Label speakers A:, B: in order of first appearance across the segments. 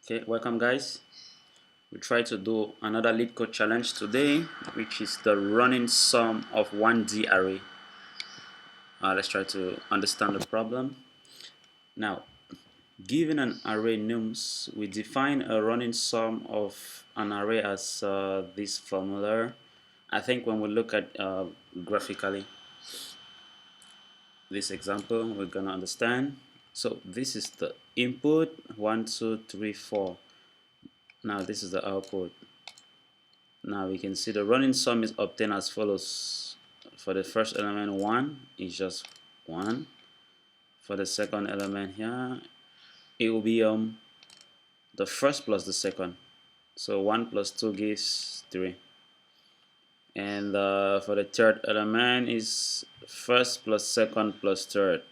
A: Okay, welcome guys. We try to do another lead code challenge today, which is the running sum of 1D array. Let's try to understand the problem. Now, given an array nums, we define a running sum of an array as this formula. I think when we look at graphically this example, we're gonna understand. So this is the input 1, 2, 3, 4. Now this is the output. Now we can see the running sum is obtained as follows. For the first element 1 is just 1. For the second element here, it will be the first plus the second. So 1 plus 2 gives 3. And for the third element is first plus second plus third.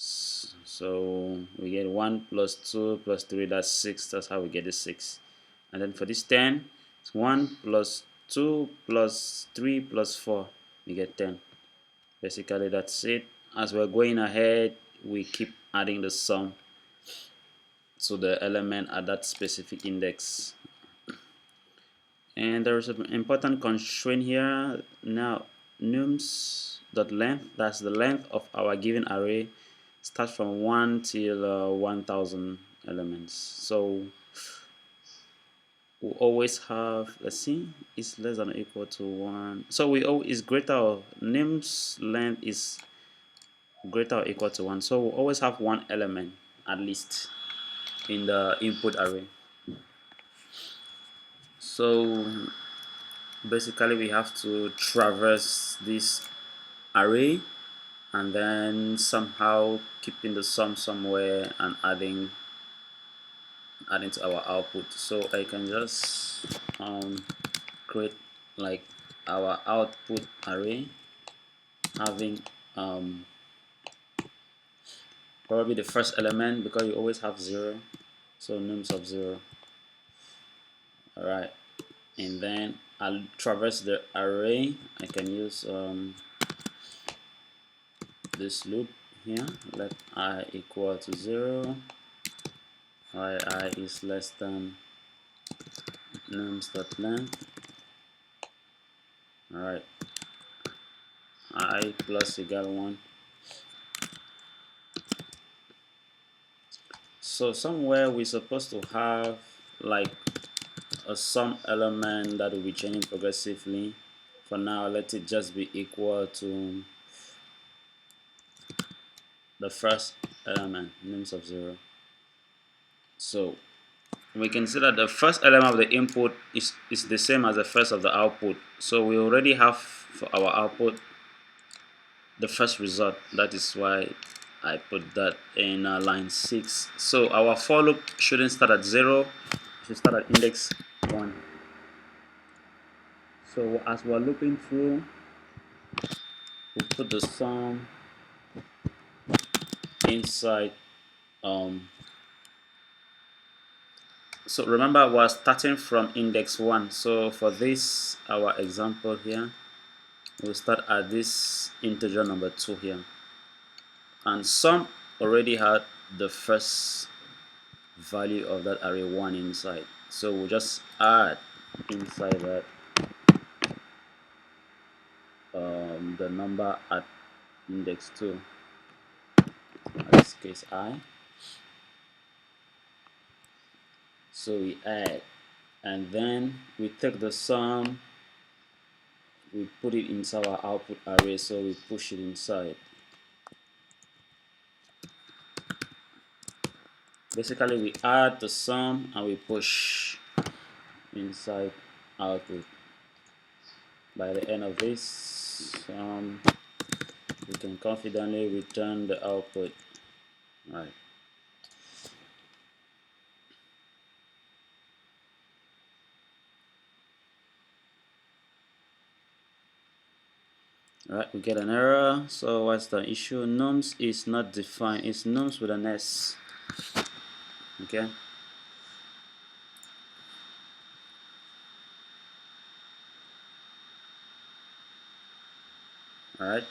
A: So we get 1 plus 2 plus 3, that's 6. That's how we get the 6. And then for this 10, it's 1 plus 2 plus 3 plus 4. We get 10. Basically, that's it. As we're going ahead, we keep adding the sum to the element at that specific index. And there's an important constraint here. Now, nums.length, that's the length of our given array, starts from 1 till 1000 elements. So we always have, let's see, it's less than or equal to 1. So we is greater, names length is greater or equal to 1. So we always have one element at least in the input array. So basically we have to traverse this array and then somehow keeping the sum somewhere and adding to our output. So I can just create like our output array having probably the first element, because you always have 0, so nums of 0. Alright, and then I'll traverse the array. I can use this loop here. Let I equal to 0, while I is less than nums.length. Alright, I plus equal 1. So somewhere we're supposed to have like a sum element that will be changing progressively. For now, let it just be equal to the first element, nums of 0. So we can see that the first element of the input is the same as the first of the output. So we already have for our output the first result. That is why I put that in line 6. So our for loop shouldn't start at 0, it should start at index 1. So as we're looping through, we put the sum inside. So remember, we're starting from index 1. So for this, our example here, we'll start at this integer number 2 here. And sum already had the first value of that array 1 inside. So we'll just add inside that the number at index 2. In this case, I. So we add, and then we take the sum, we put it inside our output array, so we push it inside. Basically, we add the sum and we push inside output. By the end of this, we can confidently return the output. Right. Alright, we get an error. So what's the issue? Nums is not defined. It's nums with an S. Okay. Alright.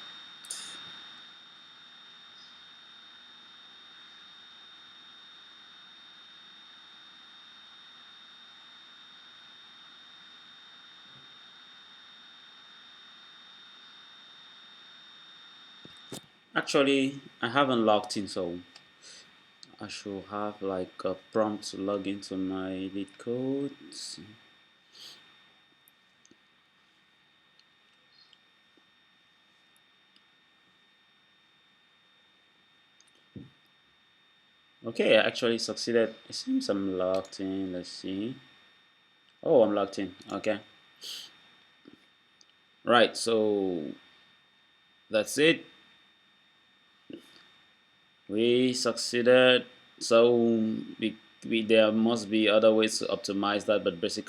A: Actually, I haven't logged in, so I should have like a prompt to log into my leetcode. Okay, I actually succeeded. It seems I'm logged in. Let's see. Oh, I'm logged in. Okay. Right, so that's it. We succeeded. So there must be other ways to optimize that, but basically